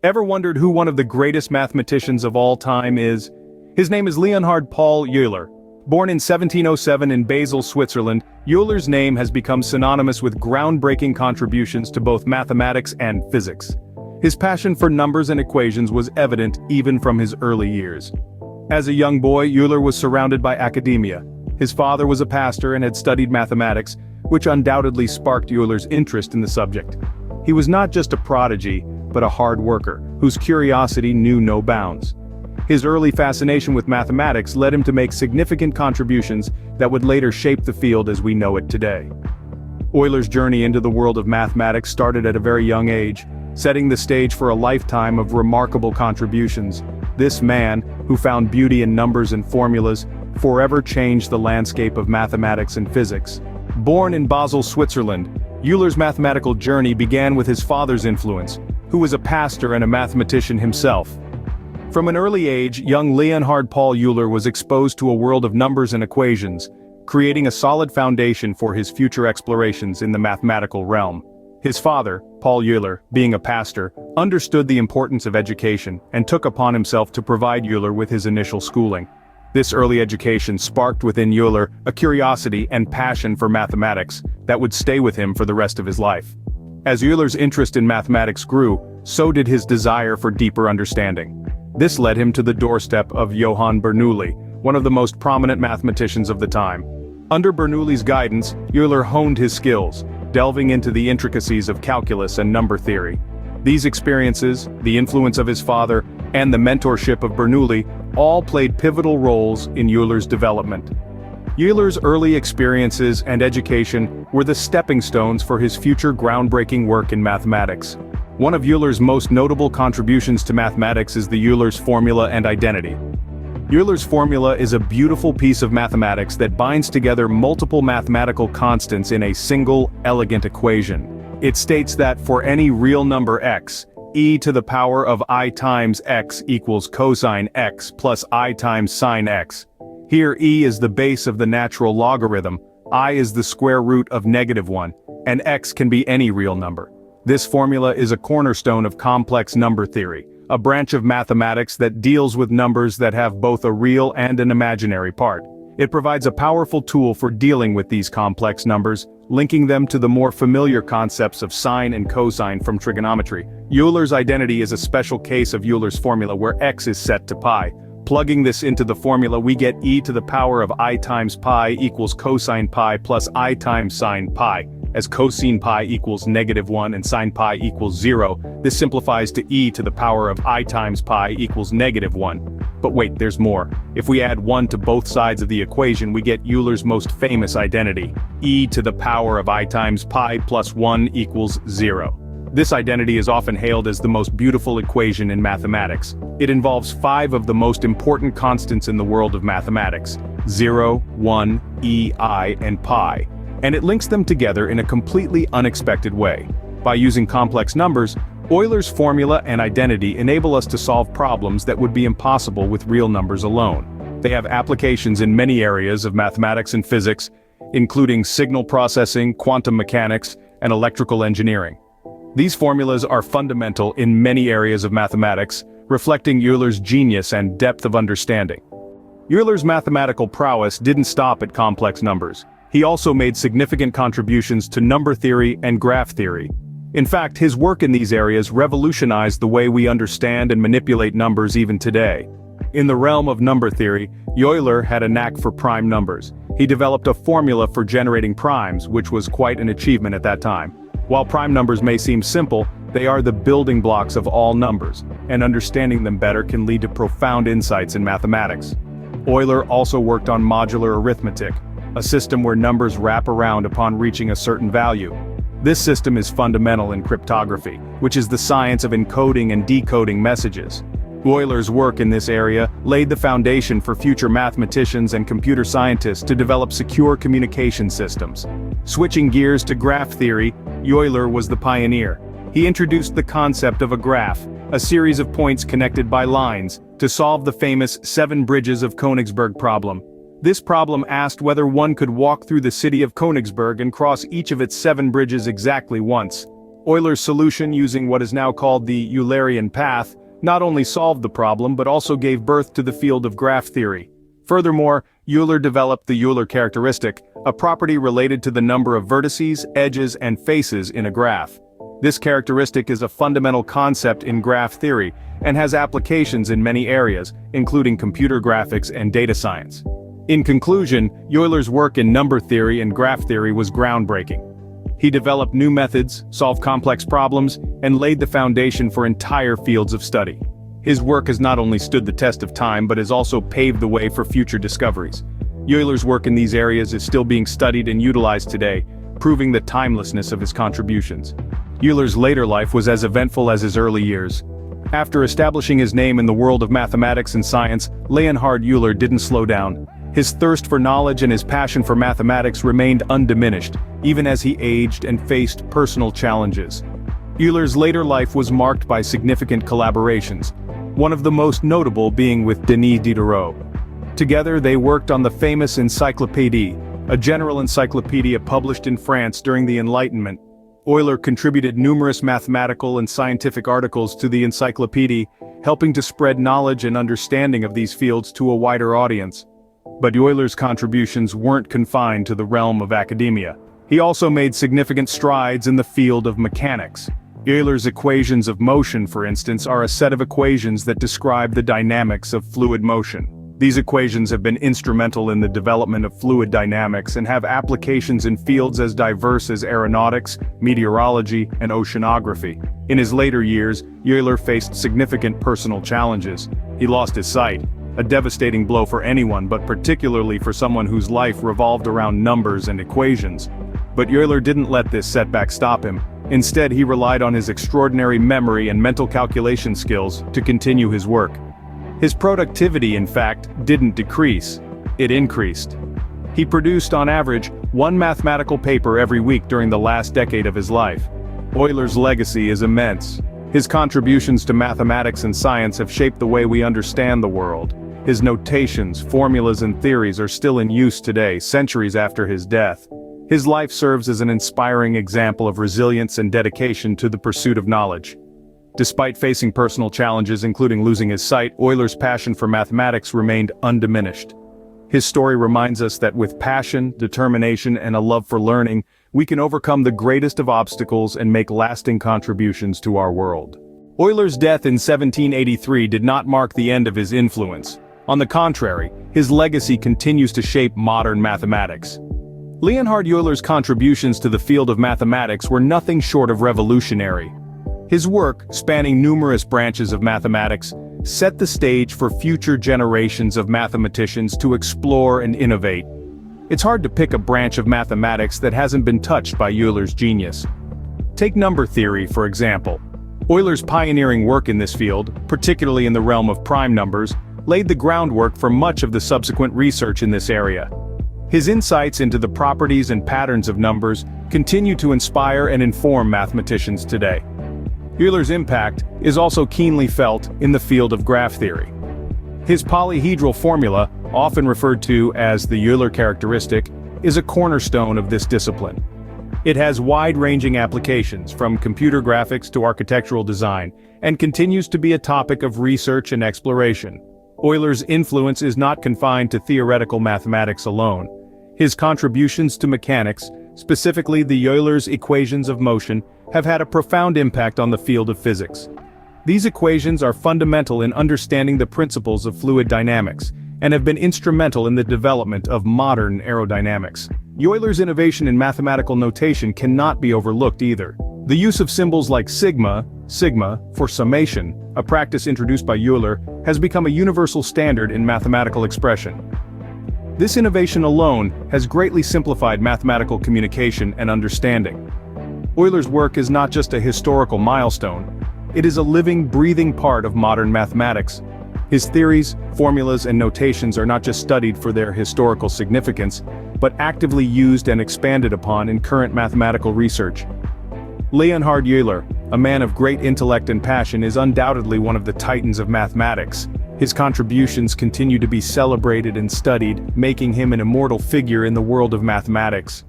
Ever wondered who one of the greatest mathematicians of all time is? His name is Leonhard Paul Euler. Born in 1707 in Basel, Switzerland, Euler's name has become synonymous with groundbreaking contributions to both mathematics and physics. His passion for numbers and equations was evident even from his early years. As a young boy, Euler was surrounded by academia. His father was a pastor and had studied mathematics, which undoubtedly sparked Euler's interest in the subject. He was not just a prodigy, but a hard worker, whose curiosity knew no bounds. His early fascination with mathematics led him to make significant contributions that would later shape the field as we know it today. Euler's journey into the world of mathematics started at a very young age, setting the stage for a lifetime of remarkable contributions. This man, who found beauty in numbers and formulas, forever changed the landscape of mathematics and physics. Born in Basel, Switzerland, Euler's mathematical journey began with his father's influence, who was a pastor and a mathematician himself. From an early age, young Leonhard Paul Euler was exposed to a world of numbers and equations, creating a solid foundation for his future explorations in the mathematical realm. His father, Paul Euler, being a pastor, understood the importance of education and took upon himself to provide Euler with his initial schooling. This early education sparked within Euler a curiosity and passion for mathematics that would stay with him for the rest of his life. As Euler's interest in mathematics grew, so did his desire for deeper understanding. This led him to the doorstep of Johann Bernoulli, one of the most prominent mathematicians of the time. Under Bernoulli's guidance, Euler honed his skills, delving into the intricacies of calculus and number theory. These experiences, the influence of his father, and the mentorship of Bernoulli all played pivotal roles in Euler's development. Euler's early experiences and education were the stepping stones for his future groundbreaking work in mathematics. One of Euler's most notable contributions to mathematics is the Euler's formula and identity. Euler's formula is a beautiful piece of mathematics that binds together multiple mathematical constants in a single, elegant equation. It states that for any real number x, e to the power of I times x equals cosine x plus I times sine x. Here e is the base of the natural logarithm, I is the square root of -1, and x can be any real number. This formula is a cornerstone of complex number theory, a branch of mathematics that deals with numbers that have both a real and an imaginary part. It provides a powerful tool for dealing with these complex numbers, linking them to the more familiar concepts of sine and cosine from trigonometry. Euler's identity is a special case of Euler's formula where x is set to pi. Plugging this into the formula, we get e to the power of I times pi equals cosine pi plus I times sine pi. As cosine pi equals -1 and sine pi equals 0, this simplifies to e to the power of I times pi equals -1. But wait, there's more. If we add 1 to both sides of the equation, we get Euler's most famous identity, e to the power of I times pi plus 1 equals 0. This identity is often hailed as the most beautiful equation in mathematics. It involves 5 of the most important constants in the world of mathematics: 0, 1, e, I, and pi. And it links them together in a completely unexpected way. By using complex numbers, Euler's formula and identity enable us to solve problems that would be impossible with real numbers alone. They have applications in many areas of mathematics and physics, including signal processing, quantum mechanics, and electrical engineering. These formulas are fundamental in many areas of mathematics, reflecting Euler's genius and depth of understanding. Euler's mathematical prowess didn't stop at complex numbers. He also made significant contributions to number theory and graph theory. In fact, his work in these areas revolutionized the way we understand and manipulate numbers even today. In the realm of number theory, Euler had a knack for prime numbers. He developed a formula for generating primes, which was quite an achievement at that time. While prime numbers may seem simple, they are the building blocks of all numbers, and understanding them better can lead to profound insights in mathematics. Euler also worked on modular arithmetic, a system where numbers wrap around upon reaching a certain value. This system is fundamental in cryptography, which is the science of encoding and decoding messages. Euler's work in this area laid the foundation for future mathematicians and computer scientists to develop secure communication systems. Switching gears to graph theory, Euler was the pioneer. He introduced the concept of a graph, a series of points connected by lines, to solve the famous 7 bridges of Königsberg problem. This problem asked whether one could walk through the city of Königsberg and cross each of its 7 bridges exactly once. Euler's solution, using what is now called the Eulerian path, not only solved the problem but also gave birth to the field of graph theory. Furthermore, Euler developed the Euler characteristic, a property related to the number of vertices, edges, and faces in a graph. This characteristic is a fundamental concept in graph theory and has applications in many areas, including computer graphics and data science. In conclusion, Euler's work in number theory and graph theory was groundbreaking. He developed new methods, solved complex problems, and laid the foundation for entire fields of study. His work has not only stood the test of time but has also paved the way for future discoveries. Euler's work in these areas is still being studied and utilized today, proving the timelessness of his contributions. Euler's later life was as eventful as his early years. After establishing his name in the world of mathematics and science, Leonhard Euler didn't slow down. His thirst for knowledge and his passion for mathematics remained undiminished, even as he aged and faced personal challenges. Euler's later life was marked by significant collaborations, one of the most notable being with Denis Diderot. Together they worked on the famous Encyclopédie, a general encyclopedia published in France during the Enlightenment. Euler contributed numerous mathematical and scientific articles to the Encyclopédie, helping to spread knowledge and understanding of these fields to a wider audience. But Euler's contributions weren't confined to the realm of academia. He also made significant strides in the field of mechanics. Euler's equations of motion, for instance, are a set of equations that describe the dynamics of fluid motion. These equations have been instrumental in the development of fluid dynamics and have applications in fields as diverse as aeronautics, meteorology, and oceanography. In his later years, Euler faced significant personal challenges. He lost his sight, a devastating blow for anyone but particularly for someone whose life revolved around numbers and equations. But Euler didn't let this setback stop him. Instead, he relied on his extraordinary memory and mental calculation skills to continue his work. His productivity, in fact, didn't decrease, it increased. He produced, on average, one mathematical paper every week during the last decade of his life. Euler's legacy is immense. His contributions to mathematics and science have shaped the way we understand the world. His notations, formulas, and theories are still in use today, centuries after his death. His life serves as an inspiring example of resilience and dedication to the pursuit of knowledge. Despite facing personal challenges including losing his sight, Euler's passion for mathematics remained undiminished. His story reminds us that with passion, determination, and a love for learning, we can overcome the greatest of obstacles and make lasting contributions to our world. Euler's death in 1783 did not mark the end of his influence. On the contrary, his legacy continues to shape modern mathematics. Leonhard Euler's contributions to the field of mathematics were nothing short of revolutionary. His work, spanning numerous branches of mathematics, set the stage for future generations of mathematicians to explore and innovate. It's hard to pick a branch of mathematics that hasn't been touched by Euler's genius. Take number theory, for example. Euler's pioneering work in this field, particularly in the realm of prime numbers, laid the groundwork for much of the subsequent research in this area. His insights into the properties and patterns of numbers continue to inspire and inform mathematicians today. Euler's impact is also keenly felt in the field of graph theory. His polyhedral formula, often referred to as the Euler characteristic, is a cornerstone of this discipline. It has wide-ranging applications, from computer graphics to architectural design, and continues to be a topic of research and exploration. Euler's influence is not confined to theoretical mathematics alone. His contributions to mechanics, specifically the Euler's equations of motion, have had a profound impact on the field of physics. These equations are fundamental in understanding the principles of fluid dynamics, and have been instrumental in the development of modern aerodynamics. Euler's innovation in mathematical notation cannot be overlooked either. The use of symbols like sigma for summation, a practice introduced by Euler, has become a universal standard in mathematical expression. This innovation alone has greatly simplified mathematical communication and understanding. Euler's work is not just a historical milestone, it is a living, breathing part of modern mathematics. His theories, formulas, and notations are not just studied for their historical significance, but actively used and expanded upon in current mathematical research. Leonhard Euler, a man of great intellect and passion, is undoubtedly one of the titans of mathematics. His contributions continue to be celebrated and studied, making him an immortal figure in the world of mathematics.